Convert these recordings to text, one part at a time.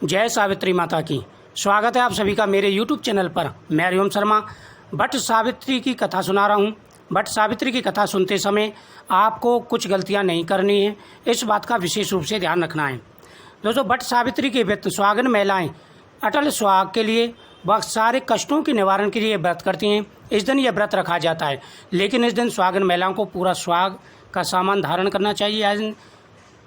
जय सावित्री माता की। स्वागत है आप सभी का मेरे YouTube चैनल पर। मैं हरिओम शर्मा भट्ट सावित्री की कथा सुना रहा हूँ। भट्ट सावित्री की कथा सुनते समय आपको कुछ गलतियाँ नहीं करनी है, इस बात का विशेष रूप से ध्यान रखना है। दोस्तों, भट्ट सावित्री के व्रत सुहागन महिलाएं अटल सुहाग के लिए व सारे कष्टों के निवारण के लिए व्रत करती हैं। इस दिन यह व्रत रखा जाता है, लेकिन इस दिन सुहागन महिलाओं को पूरा सुहाग का सामान धारण करना चाहिए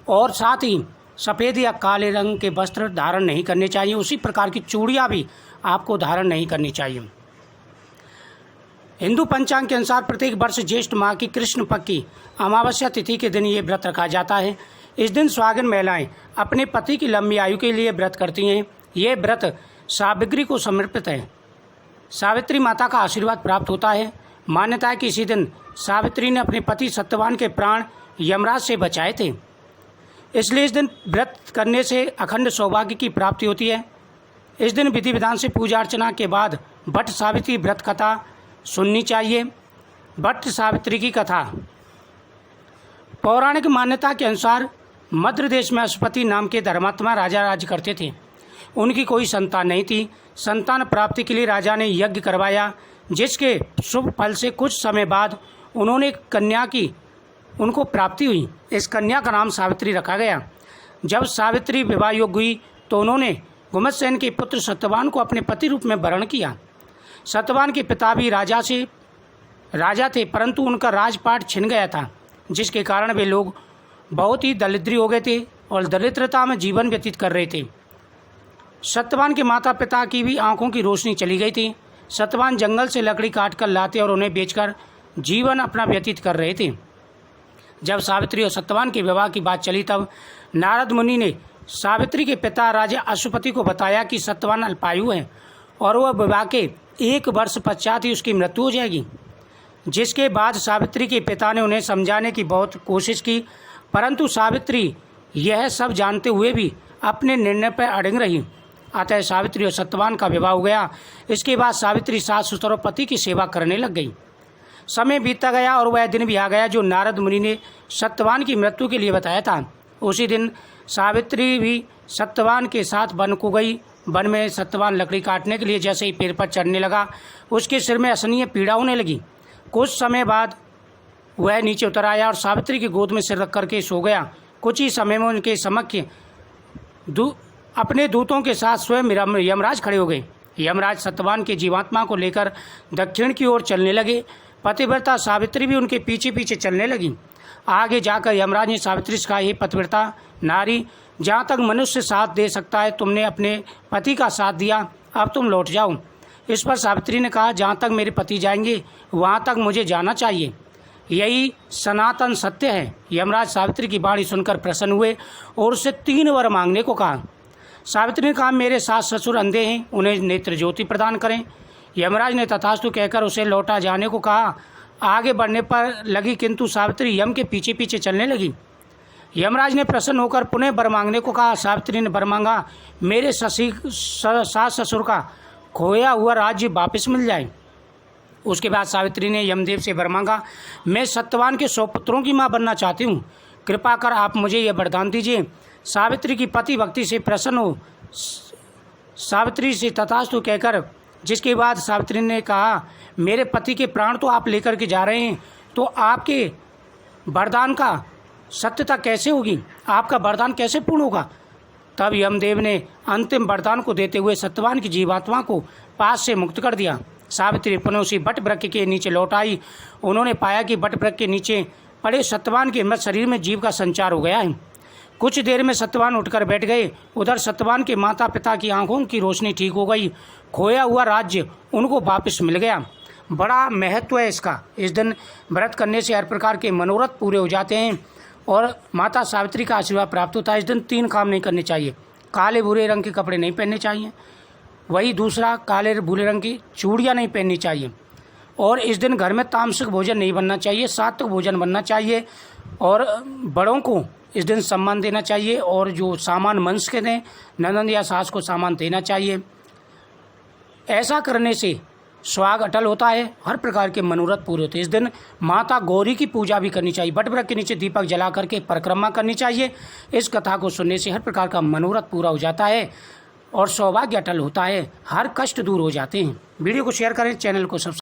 और साथ ही सफ़ेद या काले रंग के वस्त्र धारण नहीं करने चाहिए। उसी प्रकार की चूड़ियाँ भी आपको धारण नहीं करनी चाहिए। हिंदू पंचांग के अनुसार प्रत्येक वर्ष ज्येष्ठ माह की कृष्ण पक्ष की अमावस्या तिथि के दिन ये व्रत रखा जाता है। इस दिन सुहागन महिलाएं अपने पति की लंबी आयु के लिए व्रत करती हैं। ये व्रत सावित्री को समर्पित है। सावित्री माता का आशीर्वाद प्राप्त होता है। मान्यता है कि इसी दिन सावित्री ने अपने पति सत्यवान के प्राण यमराज से बचाए थे, इसलिए इस दिन व्रत करने से अखंड सौभाग्य की प्राप्ति होती है। इस दिन विधि विधान से पूजा अर्चना के बाद भट्ट सावित्री व्रत कथा सुननी चाहिए। भट्ट सावित्री की कथा। पौराणिक मान्यता के अनुसार मध्य देश में अश्वपति नाम के धर्मात्मा राजा राज्य करते थे। उनकी कोई संतान नहीं थी। संतान प्राप्ति के लिए राजा ने यज्ञ करवाया, जिसके शुभ फल से कुछ समय बाद उन्होंने एक कन्या की उनको प्राप्ति हुई। इस कन्या का नाम सावित्री रखा गया। जब सावित्री विवाह योग्य हुई तो उन्होंने गुमतसेन के पुत्र सत्यवान को अपने पति रूप में वरण किया। सत्यवान के पिता भी राजा थे, परंतु उनका राजपाट छिन गया था, जिसके कारण वे लोग बहुत ही दरिद्री हो गए थे और दरिद्रता में जीवन व्यतीत कर रहे थे। सत्यवान के माता पिता की भी आंखों की रोशनी चली गई थी। सत्यवान जंगल से लकड़ी काट कर लाते और उन्हें बेचकर जीवन अपना व्यतीत कर रहे थे। जब सावित्री और सत्यवान के विवाह की बात चली, तब नारद मुनि ने सावित्री के पिता राजा अश्वपति को बताया कि सत्यवान अल्पायु है और वह विवाह के 1 वर्ष पश्चात ही उसकी मृत्यु हो जाएगी। जिसके बाद सावित्री के पिता ने उन्हें समझाने की बहुत कोशिश की, परंतु सावित्री यह सब जानते हुए भी अपने निर्णय पर अड़िग रही। अतः सावित्री और सत्यवान का विवाह हो गया। इसके बाद सावित्री सास ससुर और पति की सेवा करने लग गई। समय बीतता गया और वह दिन भी आ गया जो नारद मुनि ने सत्यवान की मृत्यु के लिए बताया था। उसी दिन सावित्री भी सत्यवान के साथ वन को गई। वन में सत्यवान लकड़ी काटने के लिए जैसे ही पेड़ पर चढ़ने लगा, उसके सिर में असहनीय पीड़ा होने लगी। कुछ समय बाद वह नीचे उतर आया और सावित्री की गोद में सिर रख करके सो गया। कुछ ही समय में उनके समक्ष अपने दूतों के साथ स्वयं यमराज खड़े हो गए। यमराज सत्यवान के जीवात्मा को लेकर दक्षिण की ओर चलने लगे। पतिव्रता सावित्री भी उनके पीछे पीछे चलने लगी। आगे जाकर यमराज ने सावित्री से कहा, हे पतिव्रता नारी, जहाँ तक मनुष्य साथ दे सकता है तुमने अपने पति का साथ दिया, अब तुम लौट जाओ। इस पर सावित्री ने कहा, जहाँ तक मेरे पति जाएंगे वहाँ तक मुझे जाना चाहिए, यही सनातन सत्य है। यमराज सावित्री की बाणी सुनकर प्रसन्न हुए और उससे 3 वर मांगने को कहा। सावित्री ने कहा, मेरे सास ससुर अंधे हैं, उन्हें नेत्र ज्योति प्रदान करें। यमराज ने तथास्तु कहकर उसे लौटा जाने को कहा। आगे बढ़ने पर लगी, किंतु सावित्री यम के पीछे पीछे चलने लगी। यमराज ने प्रसन्न होकर पुनः वर मांगने को कहा। सावित्री ने वर मांगा, मेरे सास ससुर का खोया हुआ राज्य वापस मिल जाए। उसके बाद सावित्री ने यमदेव से वर मांगा, मैं सत्यवान के 100 पुत्रों की माँ बनना चाहती हूँ, कृपा कर आप मुझे यह वरदान दीजिए। सावित्री की पति भक्ति से प्रसन्न हो सावित्री से तथास्तु कहकर, जिसके बाद सावित्री ने कहा, मेरे पति के प्राण तो आप लेकर के जा रहे हैं, तो आपके वरदान का सत्यता कैसे होगी, आपका वरदान कैसे पूर्ण होगा। तब यमदेव ने अंतिम वरदान को देते हुए सत्यवान की जीवात्मा को पास से मुक्त कर दिया। सावित्री पुनः उसी बट वृक्ष के नीचे लौट आई। उन्होंने पाया कि बट वृक्ष के नीचे पड़े सत्यवान के मृत शरीर में जीव का संचार हो गया है। कुछ देर में सत्यवान उठकर बैठ गए। उधर सत्यवान के माता पिता की आंखों की रोशनी ठीक हो गई। खोया हुआ राज्य उनको वापस मिल गया। बड़ा महत्व है इसका। इस दिन व्रत करने से हर प्रकार के मनोरथ पूरे हो जाते हैं और माता सावित्री का आशीर्वाद प्राप्त होता है। इस दिन 3 काम नहीं करने चाहिए। काले भूरे रंग के कपड़े नहीं पहनने चाहिए। वही दूसरा, काले भूरे रंग की चूड़ियाँ नहीं पहननी चाहिए। और इस दिन घर में तामसिक भोजन नहीं बनना चाहिए, सात्विक भोजन बनना चाहिए। और बड़ों को इस दिन सम्मान देना चाहिए और जो सामान मंस के दें, ननद या सास को सामान देना चाहिए। ऐसा करने से सुहाग अटल होता है, हर प्रकार के मनोरथ पूरे होते हैं। इस दिन माता गौरी की पूजा भी करनी चाहिए। बट वृक्ष के नीचे दीपक जला करके परिक्रमा करनी चाहिए। इस कथा को सुनने से हर प्रकार का मनोरथ पूरा हो जाता है। और सौभाग्य अटल होता है, हर कष्ट दूर हो जाते हैं। वीडियो को शेयर करें, चैनल को सब्सक्राइब